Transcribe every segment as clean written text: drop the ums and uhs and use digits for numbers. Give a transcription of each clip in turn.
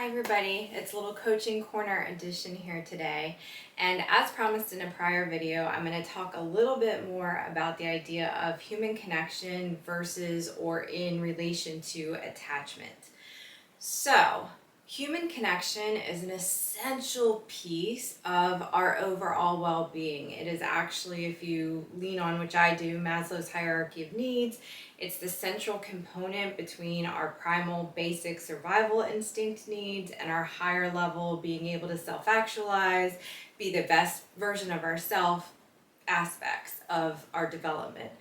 Hi everybody, it's a little coaching corner edition here today, and as promised in a prior video, I'm going to talk a little bit more about the idea of human connection versus or in relation to attachment. So, human connection is an essential piece of our overall well-being. It is actually, if you lean on, which I do, Maslow's hierarchy of needs, it's the central component between our primal basic survival instinct needs and our higher level being able to self-actualize, be the best version of ourselves aspects of our development.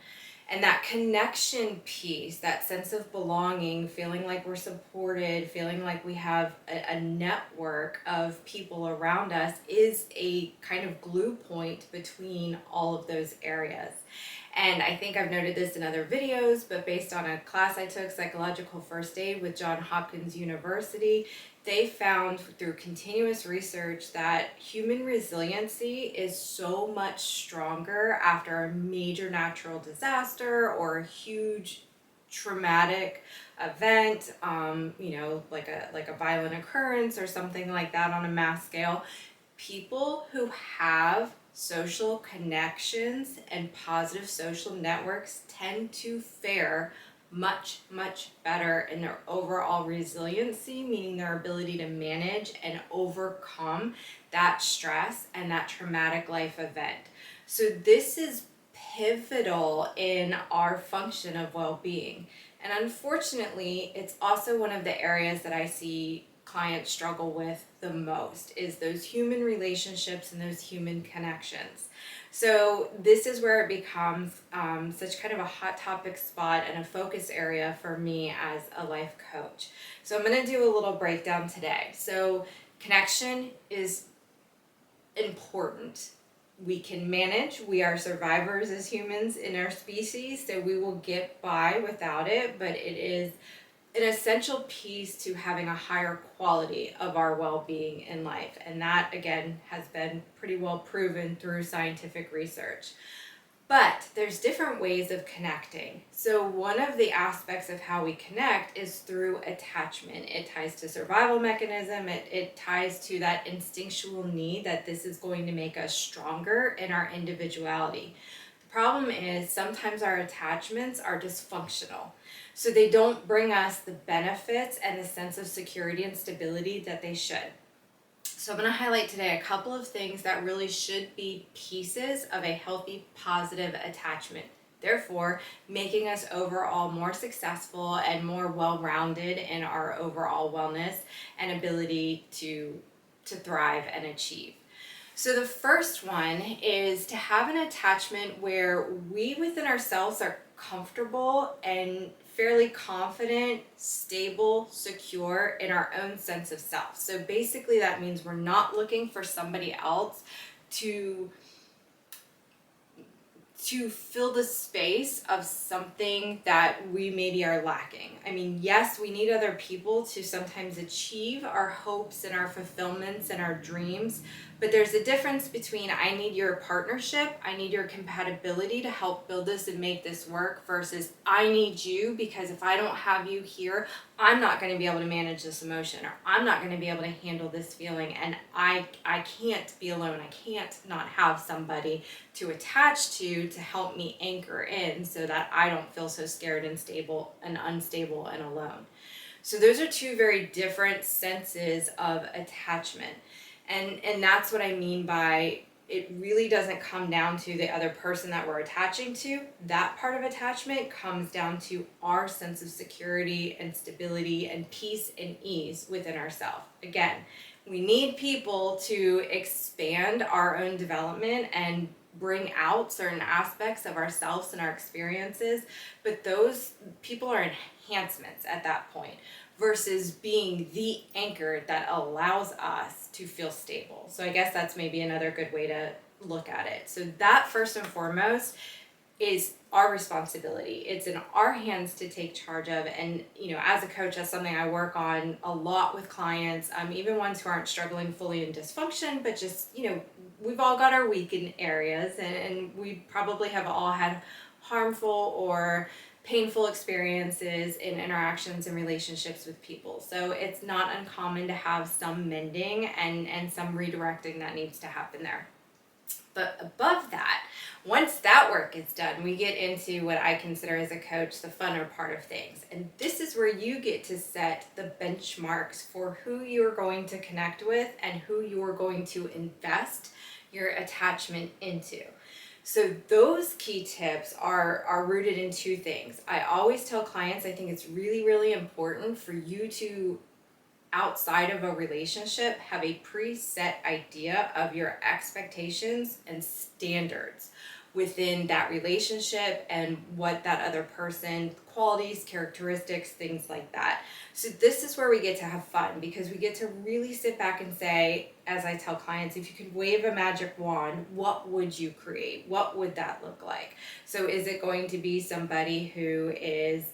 And that connection piece, that sense of belonging, feeling like we're supported, feeling like we have a network of people around us is a kind of glue point between all of those areas. And I think I've noted this in other videos, but based on a class I took, Psychological First Aid with Johns Hopkins University, they found through continuous research that human resiliency is so much stronger after a major natural disaster or a huge traumatic event, like a violent occurrence or something like that on a mass scale. People who have social connections and positive social networks tend to fare much better in their overall resiliency, meaning their ability to manage and overcome that stress and that traumatic life event. So this is pivotal in our function of well-being. And unfortunately, it's also one of the areas that I see clients struggle with the most, is those human relationships and those human connections. So this is where it becomes such kind of a hot topic spot and a focus area for me as a life coach. So I'm going to do a little breakdown today. So connection is important. We can manage. We are survivors as humans in our species, so we will get by without it, but it is an essential piece to having a higher quality of our well-being in life. And that, again, has been pretty well proven through scientific research. But there's different ways of connecting. So one of the aspects of how we connect is through attachment. It ties to survival mechanism. It ties to that instinctual need that this is going to make us stronger in our individuality. The problem is sometimes our attachments are dysfunctional. So they don't bring us the benefits and the sense of security and stability that they should. So I'm going to highlight today a couple of things that really should be pieces of a healthy, positive attachment. Therefore, making us overall more successful and more well-rounded in our overall wellness and ability to thrive and achieve. So the first one is to have an attachment where we within ourselves are comfortable and fairly confident, stable, secure in our own sense of self. So basically that means we're not looking for somebody else to fill the space of something that we maybe are lacking. I mean, yes, we need other people to sometimes achieve our hopes and our fulfillments and our dreams, but there's a difference between I need your partnership, I need your compatibility to help build this and make this work, versus I need you because if I don't have you here, I'm not going to be able to manage this emotion, or I'm not going to be able to handle this feeling, and I can't be alone. I can't not have somebody to attach to help me anchor in so that I don't feel so scared and unstable and alone. So those are two very different senses of attachment. And that's what I mean by it really doesn't come down to the other person that we're attaching to. That part of attachment comes down to our sense of security and stability and peace and ease within ourselves. Again, we need people to expand our own development and bring out certain aspects of ourselves and our experiences, but those people are enhancements at that point versus being the anchor that allows us to feel stable. So I guess that's maybe another good way to look at it. So that first and foremost is our responsibility. It's in our hands to take charge of. And, as a coach, that's something I work on a lot with clients, even ones who aren't struggling fully in dysfunction, but just, we've all got our weakened areas, and we probably have all had harmful or painful experiences in interactions and relationships with people. So it's not uncommon to have some mending and some redirecting that needs to happen there. But above that, once that work is done, we get into what I consider as a coach the funner part of things. And this is where you get to set the benchmarks for who you're going to connect with and who you're going to invest your attachment into. So those key tips are rooted in two things. I always tell clients I think it's really, really important for you to, outside of a relationship, have a preset idea of your expectations and standards within that relationship and what that other person, qualities, characteristics, things like that. So this is where we get to have fun, because we get to really sit back and say, as I tell clients, if you could wave a magic wand, what would you create? What would that look like? So is it going to be somebody who is,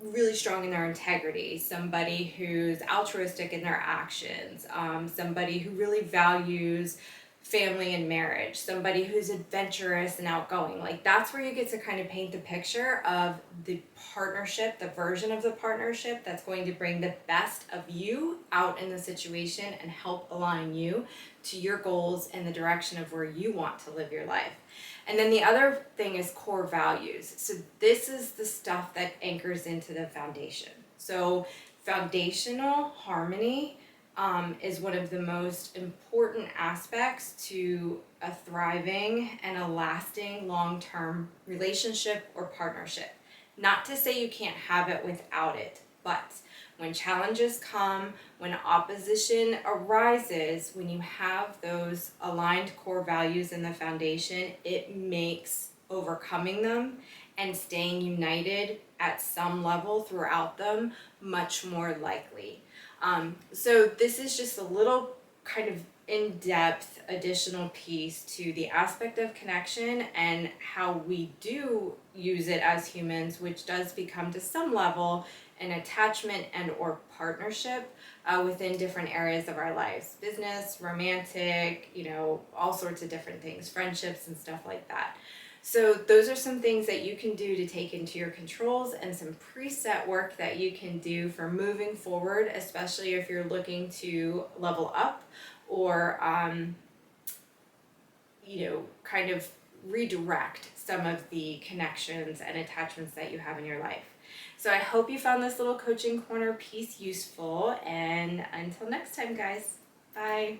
really strong in their integrity, somebody who's altruistic in their actions, somebody who really values family and marriage, somebody who's adventurous and outgoing? Like, that's where you get to kind of paint the picture of the partnership, the version of the partnership that's going to bring the best of you out in the situation and help align you to your goals and the direction of where you want to live your life. And then the other thing is core values. So this is the stuff that anchors into the foundation. So foundational harmony is one of the most important aspects to a thriving and a lasting long-term relationship or partnership. Not to say you can't have it without it, but when challenges come, when opposition arises, when you have those aligned core values in the foundation, it makes overcoming them and staying united at some level throughout them much more likely. So this is just a little kind of in-depth additional piece to the aspect of connection and how we do use it as humans, which does become to some level an attachment and or partnership within different areas of our lives, business, romantic, all sorts of different things, friendships and stuff like that. So those are some things that you can do to take into your controls and some preset work that you can do for moving forward, especially if you're looking to level up or, kind of redirect some of the connections and attachments that you have in your life. So I hope you found this little coaching corner piece useful, and until next time, guys, bye.